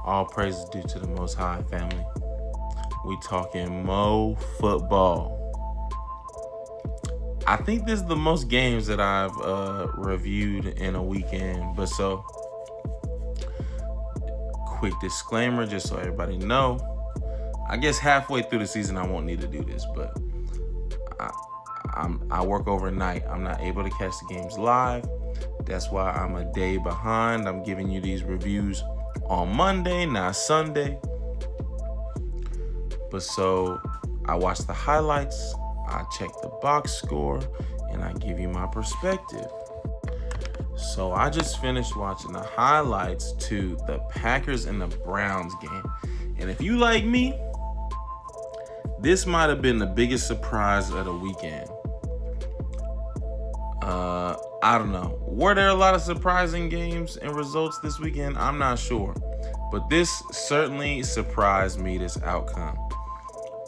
All praise is due to the Most High, family. We talking Mo football. I think this is the most games that I've reviewed in a weekend. But so, quick disclaimer, just so everybody know. I guess halfway through the season, I won't need to do this, but I work overnight. I'm not able to catch the games live. That's why I'm a day behind. I'm giving you these reviews on Monday, not Sunday. But so I watch the highlights, I check the box score, and I give you my perspective. So I just finished watching the highlights to the Packers and the Browns game. And if you like me, this might have been the biggest surprise of the weekend. I don't know. Were there a lot of surprising games and results this weekend? I'm not sure. But this certainly surprised me, this outcome.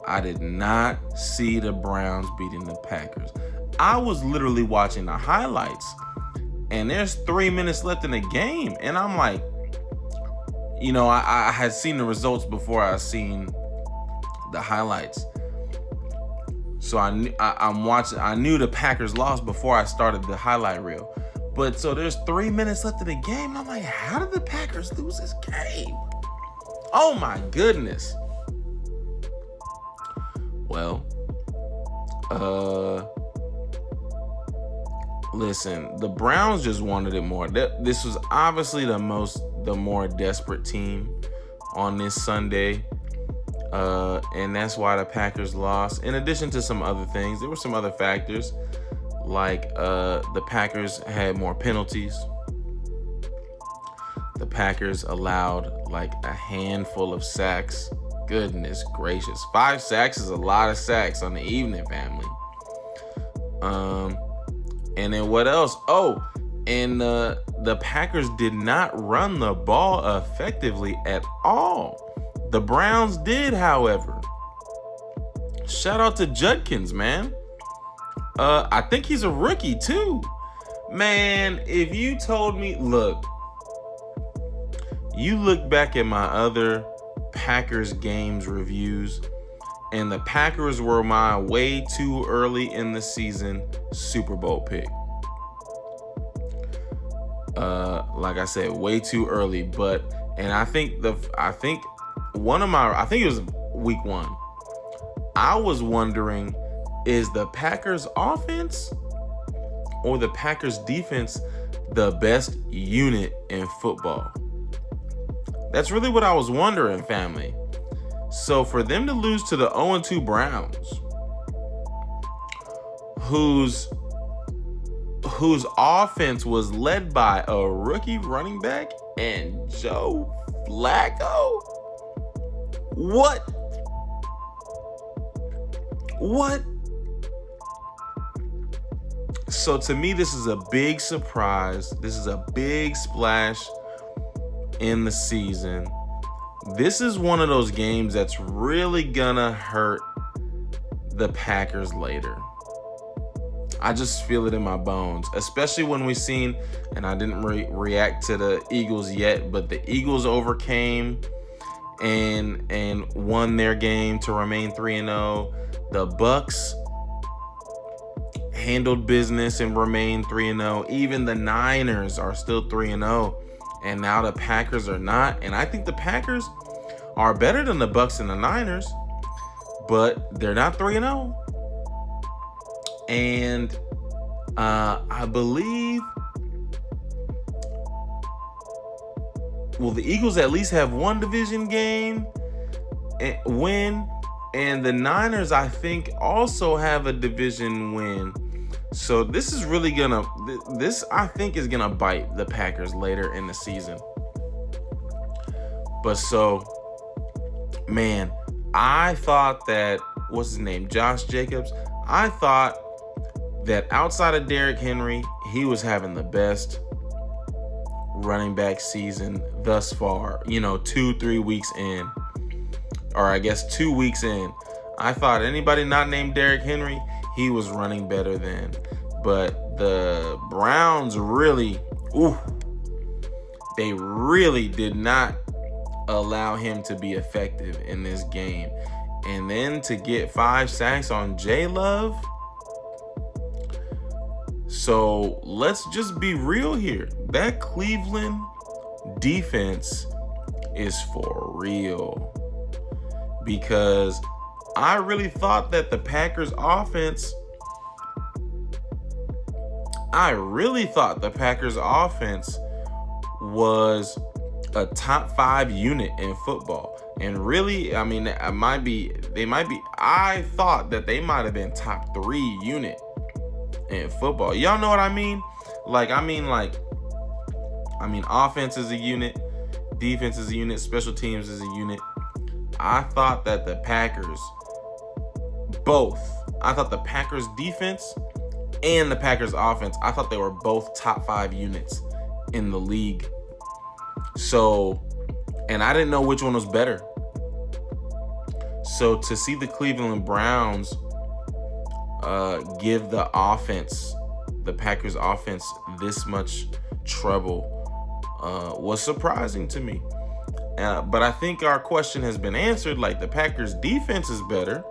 I did not see the Browns beating the Packers. I was literally watching the highlights, and there's 3 minutes left in the game. And I'm like, I had seen the results before I seen the highlights. So I'm watching. I knew the Packers lost before I started the highlight reel. But so there's 3 minutes left in the game. And I'm like, how did the Packers lose this game? Oh my goodness. Well, listen, the Browns just wanted it more. This was obviously the more desperate team on this Sunday. And that's why the Packers lost. In addition to some other things, there were some other factors, like the Packers had more penalties. The Packers allowed like a handful of sacks. Goodness gracious. 5 sacks is a lot of sacks on the evening, family. And then what else? Oh, and the Packers did not run the ball effectively at all. The Browns did, however. Shout out to Judkins, man. I think he's a rookie too. Man, if you told me, look, you look back at my other Packers games reviews, and the Packers were my way too early in the season Super Bowl pick. Like I said, way too early. And I think it was week 1. I was wondering, is the Packers offense or the Packers defense the best unit in football? That's really what I was wondering, family. So for them to lose to the 0-2 Browns, whose offense was led by a rookie running back and Joe Flacco? What? So to me, this is a big surprise. This is a big splash in the season. This is one of those games that's really gonna hurt the Packers later. I just feel it in my bones, especially when we seen, and I didn't react to the Eagles yet, but the Eagles overcame and won their game to remain 3-0. The Bucks handled business and remained 3-0. Even the Niners are still 3-0, and now the Packers are not. And I think the Packers are better than the Bucks and the Niners, but they're not 3-0. And I believe, the Eagles at least have one division game and win, and the Niners, I think, also have a division win. So this is really I think is gonna bite the Packers later in the season. But so, man, I thought that, what's his name, Josh Jacobs, I thought that outside of Derrick Henry, he was having the best running back season thus far, 2-3 weeks in, or I guess 2 weeks in. I thought anybody not named Derrick Henry, he was running better than. But the Browns really, they really did not allow him to be effective in this game. And then to get 5 sacks on J-Love. So let's just be real here. That Cleveland defense is for real. Because I really thought that the Packers offense was a top 5 unit in football. And really, I mean, I thought that they might have been top 3 unit in football. Y'all know what I mean? Offense is a unit, defense is a unit, special teams is a unit. I thought that the Packers defense and the Packers offense, I thought they were both top 5 units in the league. So, and I didn't know which one was better. So to see the Cleveland Browns give the Packers offense this much trouble was surprising to me. But I think our question has been answered. Like, the Packers defense is better.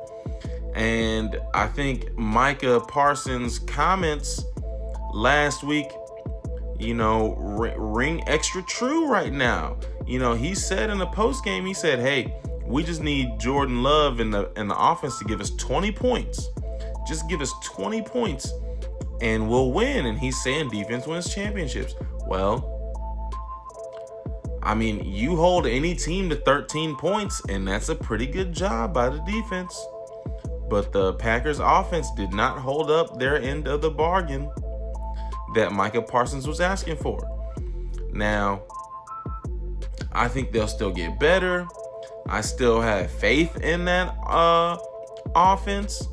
And I think Micah Parsons' comments last week, ring extra true right now. He said in the post game, he said, "Hey, we just need Jordan Love in the offense to give us 20 points. Just give us 20 points and we'll win." And he's saying defense wins championships. Well, I mean, you hold any team to 13 points, and that's a pretty good job by the defense. But the Packers offense did not hold up their end of the bargain that Micah Parsons was asking for. Now, I think they'll still get better. I still have faith in that offense,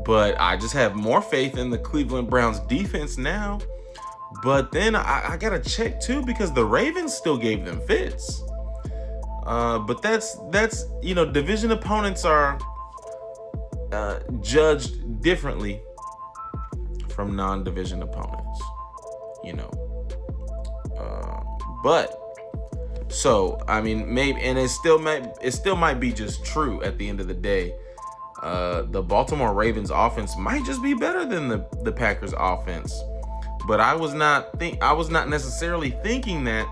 but I just have more faith in the Cleveland Browns defense now. But then I gotta check too, because the Ravens still gave them fits. But that's division opponents are judged differently from non-division opponents. But so I mean, maybe, and it still might be just true at the end of the day. The Baltimore Ravens offense might just be better than the Packers offense. But I was not necessarily thinking that,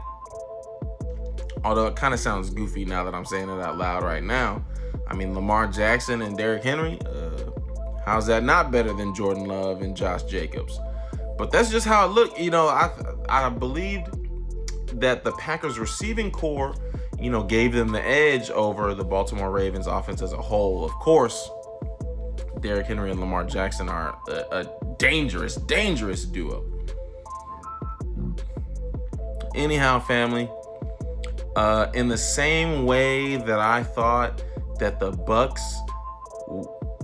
although it kind of sounds goofy now that I'm saying it out loud right now. I mean, Lamar Jackson and Derrick Henry, how's that not better than Jordan Love and Josh Jacobs? But that's just how it looked. I believed that the Packers receiving core, gave them the edge over the Baltimore Ravens offense as a whole. Of course, Derrick Henry and Lamar Jackson are a dangerous duo. Anyhow, family, in the same way that I thought that the Bucs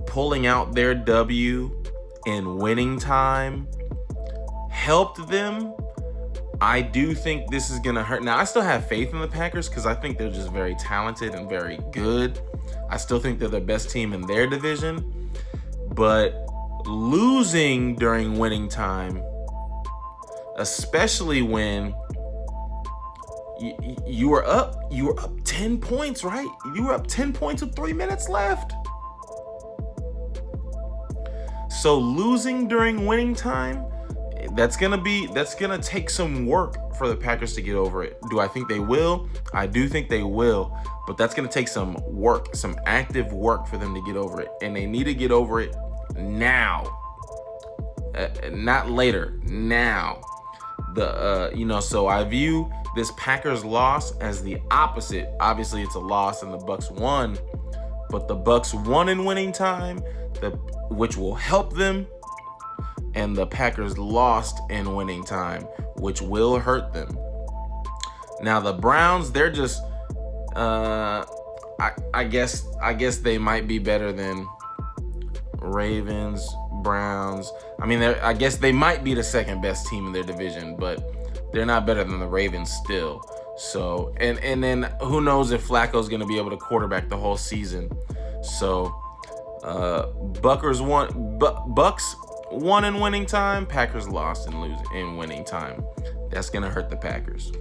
pulling out their W in winning time helped them, I do think this is going to hurt. Now, I still have faith in the Packers because I think they're just very talented and very good. I still think they're the best team in their division. But losing during winning time, especially when you were up 10 points, right? You were up 10 points with 3 minutes left. So losing during winning time, that's gonna take some work for the Packers to get over it. Do I think they will? I do think they will, but that's gonna take some work, some active work for them to get over it, and they need to get over it now, not later. Now, so I view this Packers loss as the opposite. Obviously, it's a loss, and the Bucs won, but the Bucs won in winning time, which will help them. And the Packers lost in winning time, which will hurt them. Now the Browns, they're just, I guess they might be better than Ravens, Browns. I mean, I guess they might be the second best team in their division, but they're not better than the Ravens still. So, and then who knows if Flacco's going to be able to quarterback the whole season. So, Bucs won in winning time, Packers lost in winning time. That's going to hurt the Packers.